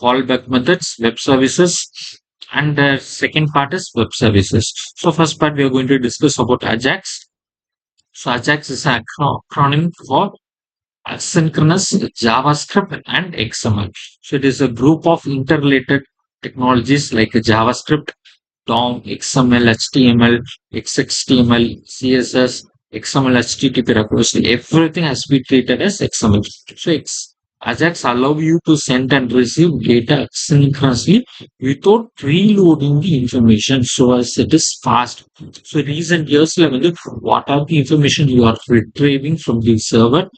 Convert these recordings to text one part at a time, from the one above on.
callback methods, web services, and the second part is web services. So first part we are going to discuss about Ajax. So Ajax is an acronym for asynchronous JavaScript and XML. So it is a group of interrelated technologies like JavaScript, DOM, XML, HTML, XHTML, CSS, XML, HTTP request. Everything has to be treated as XML. So Ajax allow you to send and receive data synchronously without preloading the information so as it is fast. So recent years, what are the information you are retrieving from the server,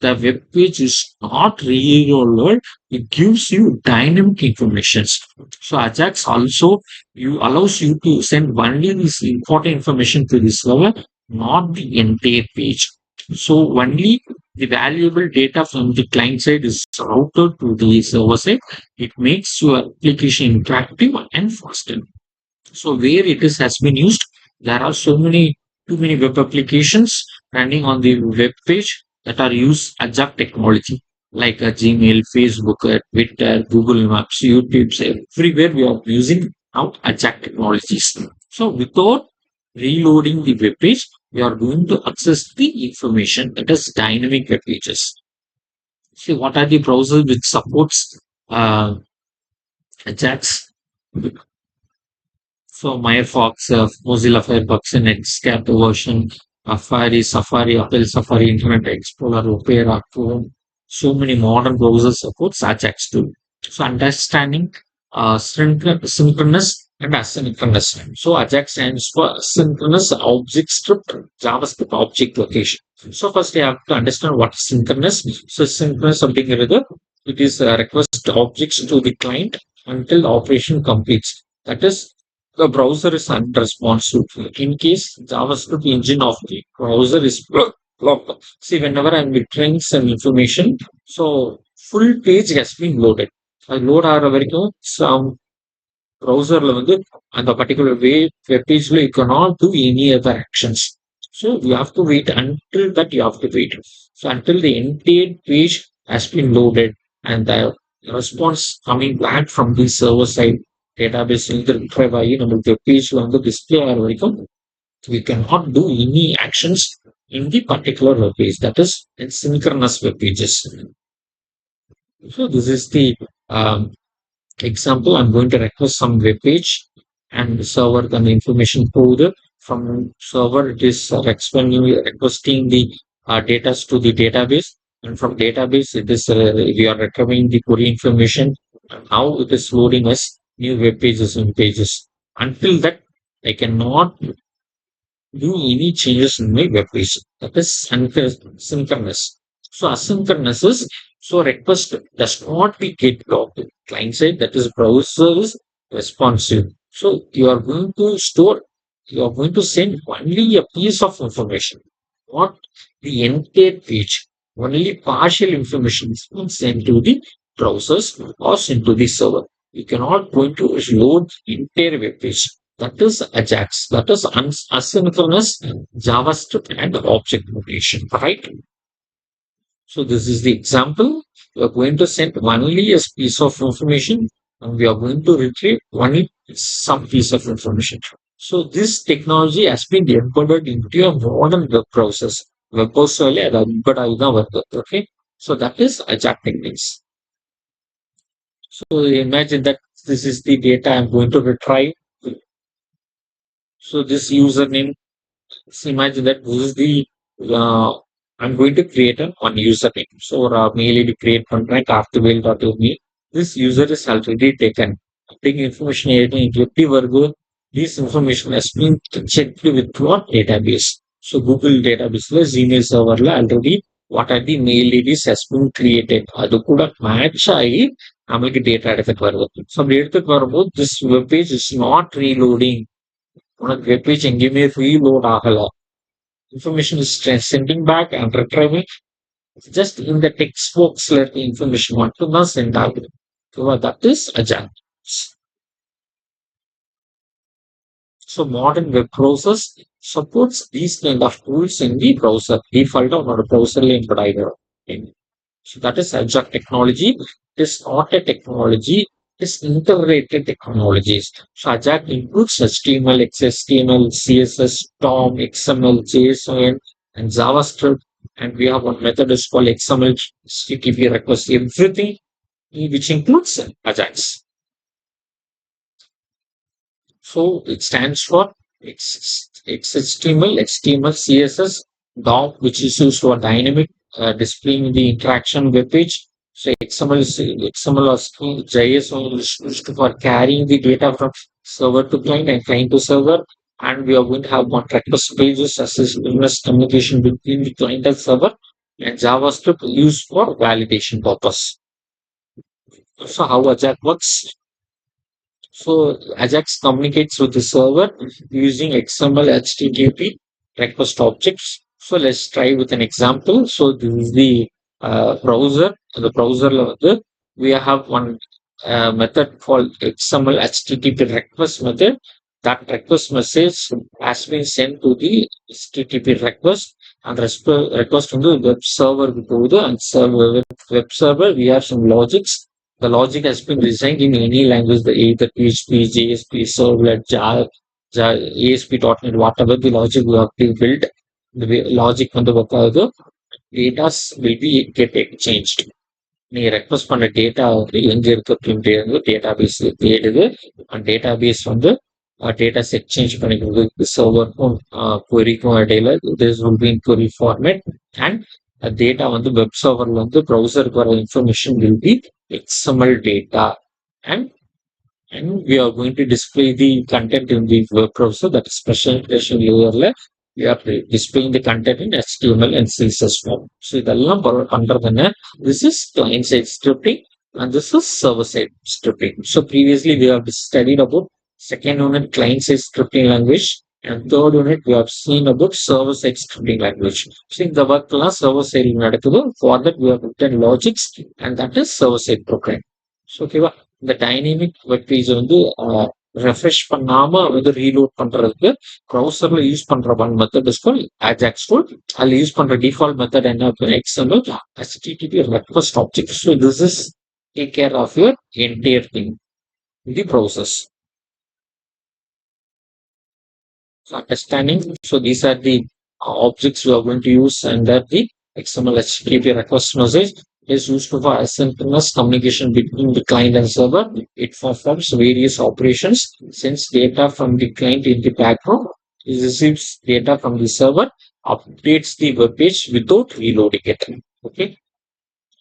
the web page is not reloaded, it gives you dynamic information. So Ajax also you allows you to send only this important information to the server, not the entire page. So only the valuable data from the client side is routed to the server side. It makes your application interactive and faster. So where it is has been used, there are too many web applications running on the web page that are use Ajax technology, like Gmail, Facebook, Twitter, Google Maps, YouTube. Everywhere we are using now Ajax technologies. So without reloading the web page, we are going to access the information that is dynamic web pages. See what are the browsers which supports Ajax. So Firefox, Mozilla Firefox, Netscape version, Safari, Apple Safari, Internet Explorer, Opera, Chrome. So many modern browsers support Ajax too. So understanding synchronous and asynchronous. So Ajax stands for synchronous object script, JavaScript object location. So first you have to understand what is synchronous. So synchronous something other. It is request objects to the client until the operation completes. That is the browser is unresponsive. In case JavaScript engine of the browser is blocked. See, whenever I'm retrieving some information, so full page has been loaded. I load ஆகிற வரைக்கும் some browserல வந்து அந்த particular web pageல you cannot do any other actions. So you have to wait until that you have to wait. So until the entire page has been loaded and the response coming back from the server side database வந்து retrieve ஆகி நம்மளுக்கு பேஜ்ல வந்து display ஆகிற வரைக்கும் we cannot do any actions in the particular web page, that is in synchronous web pages. So this is the example. I'm going to request some web page and the server can information code from server. It is requesting the data to the database, and from database it is we are recovering the query information, and now it is loading us new web pages and pages. Until that, I cannot do any changes in my web page. That is synchronous. So asynchronous is so request does not be get blocked. Client side, that is browser is responsive. So you are going to send only a piece of information, not the entire page. Only partial information is being sent to the browsers or sent to the server. You cannot going to load entire web page. That is Ajax. That is asynchronous JavaScript and object notation, right? So this is the example. We are going to send only a piece of information and we are going to retrieve only some piece of information. So this technology has been embedded into a modern web process. Web browser okay. So that is Ajax techniques. So imagine that this is the data I'm going to retrieve. So this username, so imagine that this is the I'm going to create one username. So mail ID create contract after mail.me. This user is already taken. Taking information this information has been checked with what database. So Google database, Gmail server already what are the mail IDs has been created. அது கூட match ஆகி நம்மளுக்கு data எடுத்துட்டு வருது. So அப்படி எடுத்துட்டு வரும்போது this web page is not reloading. உனக்கு வெப் பேஜ் எங்கேயுமே ரீலோட் ஆகல. Information is sending back and retrieving just in the text box let the information மட்டும்தான் send ஆகுது. So that is Ajax. So modern web browsers supports these kind of tools in the browser. Default on a browser link provider. So that is Ajax technology. is not a technology, it is integrated technologies. So Ajax includes HTML, XHTML, CSS, DOM, XML, JSON, and JavaScript. And we have one method is called XML HTTP request, everything which includes Ajax. So it stands for XHTML, HTML, CSS, DOM, which is used for dynamic displaying the interaction web page. So XML or JSON is used for carrying the data from server to client and client to server. And we are going to have one request pages as a business communication between the client and server. And JavaScript used for validation purpose. So how Ajax works? So Ajax communicates with the server using XML HTTP request objects. So let's try with an example. So this is the browser. The browser we have one method called XML HTTP request method. That request message has been sent to the HTTP request and request from the web server to the and server web server. We have some logics. The logic has been designed in any language, the either PHP, JSP, Servlet, Java, ASP.NET, whatever the logic we have been built, the logic on the work data will be get exchanged. நீங்க request பண்ண data வந்து எங்க இருக்கு அப்படின்ட்டு database தேடுது அந்த database வந்து datas exchange பண்ணிக்கிறது சர்வருக்கும் கொரிக்கும் இடையில this will be in query format and data வந்து வெப் சர்வர்ல வந்து ப்ரௌசருக்கு வர information will be XML data and we are going to display the content in the web browser that is presentation URL. We are displaying the content in HTML and CSS form. So இதெல்லாம் பண்றதுன்னு this is client side scripting and this is server side scripting. So previously we have studied about second unit client side scripting language and third unit we have seen about server side scripting language. So இந்த work எல்லாம் server side நடக்குது. For that we have written logics and that is server side program. So ஓகேவா இந்த dynamic web page வந்து refresh பண்ணாம வந்து reload பண்றதுக்கு ப்ரௌசர்ல யூஸ் பண்ற one method is call Ajax tool. அதுல யூஸ் பண்ற டிஃபால்ட் மெத்தட் என்ன XML HTTP request object. So this is take care of your entire thing the process. So understanding. So these are the objects we are going to use and that the XML HTTP request message is used for asynchronous communication between the client and server. It performs various operations, sends data from the client in the background, it receives data from the server, updates the web page without reloading it. Okay.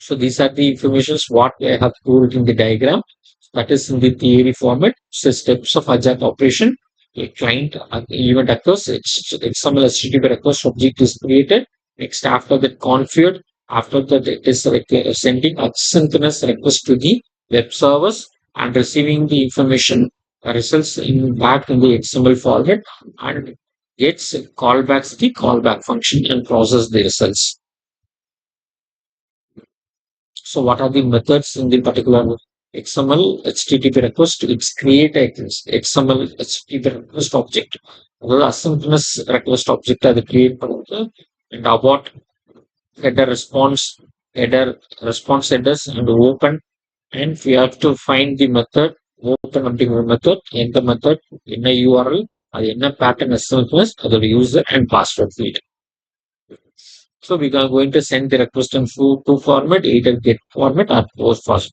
So these are the informations what I have told in the diagram. That is in the theory format. So steps of Ajax operation. A client event occurs, XML HTTP request object is created. Next, after that configured, after that it is sending asynchronous request to the web servers and receiving the information results in back in the XML format and gets callbacks the callback function and process the results. So what are the methods in the particular XML HTTP request? It's create a XML HTTP request object. The asynchronous request object are the create and abort header response headers and open, and we have to find the method open அப்படிங்கிற method எந்த method என்ன URL அது என்ன pattern asynchronous அதோட user and password field. So we are going to send the request in two format, either get format or post format.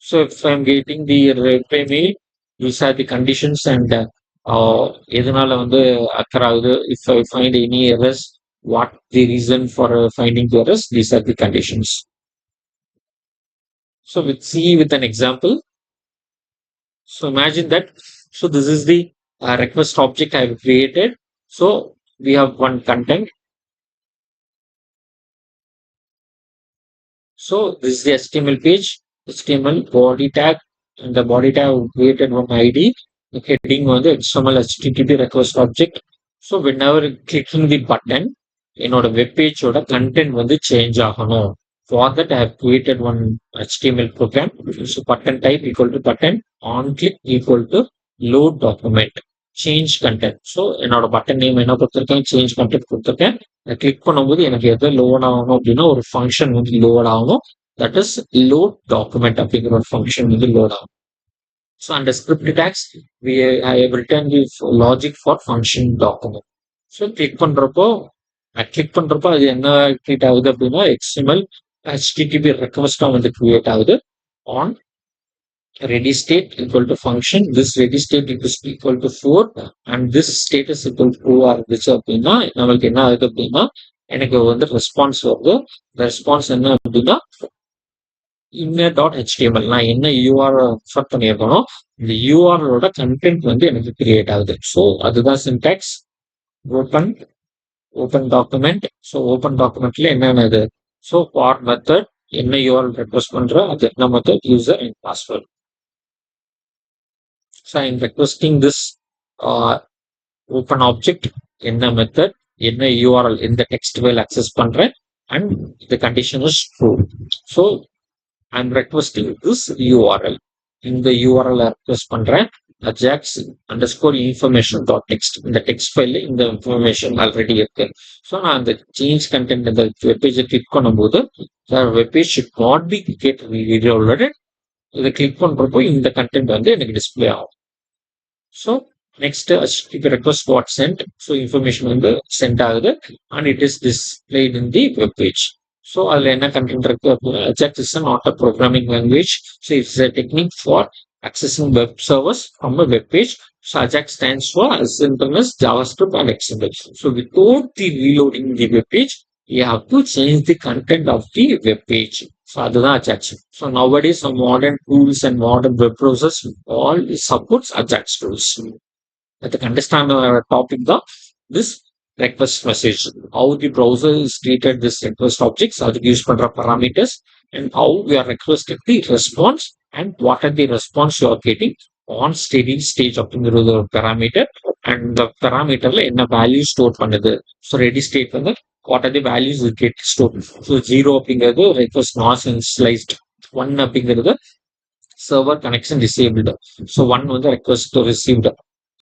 So if I'm getting the reply mail, these are the conditions and எதனால வந்து occur ஆகுது, if I find any errors, what the reason for finding the errors, these are the conditions. So let's see with an example. So imagine that, so this is the request object I have created. So we have one content. So this is the HTML page, HTML body tag, and the body tag created one ID. The heading on the XML HTTP request object. So whenever clicking the button, என்னோட web பேஜோட content வந்து change ஆகணும். For that I have created one HTML program. So button type equal to button on click equal to load document. Change content. So என்னோட button name என்ன கொடுத்துருக்கேன், change content கொடுத்துருக்கேன். அதை click பண்ணும்போது எனக்கு எது லோட் ஆகணும் அப்படின்னா ஒரு ஃபங்க்ஷன் வந்து லோட் ஆகும். தட் இஸ் லோட் டாக்குமெண்ட் அப்படிங்கிற ஒரு ஃபங்க்ஷன் வந்து லோட் ஆகும். ஸோ அந்த script tags we I have written the logic for function document. So click பண்றப்போ அது என்ன கிரியேட் ஆகுது அப்படின்னா எக்ஸ்எம்எல் HTTP ரெக்வஸ்டா வந்து கிரியேட் ஆகுது. On ready state equal to function, this ready state is equal to 4 and this state is equal to 2 இருந்துச்சு அப்படின்னா நம்மளுக்கு என்ன ஆகுது அப்படின்னா எனக்கு வந்து ரெஸ்பான்ஸ் வருது. ரெஸ்பான்ஸ் என்ன அப்படின்னா இன்னர் டாட் ஹெச்டிஎம்எல் நான் என்ன யூஆர்எல் ரெஃபர் பண்ணியிருக்கணும் இந்த யூஆர்எலோட கண்டென்ட் வந்து எனக்கு கிரியேட் ஆகுது. ஸோ அதுதான் syntax. Open open document. So open டாக்குமெண்ட்ல என்னென்னது, ஸோ ஃபார் மெத்தட் என்ன யூஆர்எல் ரெக்வஸ்ட் பண்ற அது என்ன method user and password. So I'm requesting this uh, open object in the method in the URL in the text file access பண்றேன் and the condition is true. So I'm requesting this URL. In the URL request பண்றேன் ajax underscore information dot text. இந்த text file இந்த information already இருக்கு. So நான் அந்த change content இந்த web page click பண்ணும்போது the web page should not be get reloaded. இதை click பண்றப்போ இந்த கண்டென்ட் வந்து எனக்கு டிஸ்பிளே ஆகும். So next HTTP request got sent. So information வந்து சென்ட் ஆகுது and it is displayed in the web page. So அதில் என்ன கண்டென்ட் இருக்கு அப்படின்னா Ajax is not a programming language. So it's a technique for accessing web servers from a web page. So Ajax stands for asynchronous JavaScript and XML. So without the reloading the web page, you have to change the content of the web page. So அதுதான் Ajax. So nowadays some modern tools and modern web browsers all supports Ajax tools. Let us understand our topic the this request message. How the browser is treated this request objects, how the use பண்ற parameters and how we are requested the response and what are the response you are getting on steady stage அப்படிங்கிறது ஒரு parameter and the parameterல என்ன value store பண்ணுது. So ready state வந்து what are the values we get stored. So 0 அப்படிங்கிறது request not initialized, 1 அப்படிங்கிறது server connection disabled. So 1 வந்து request received.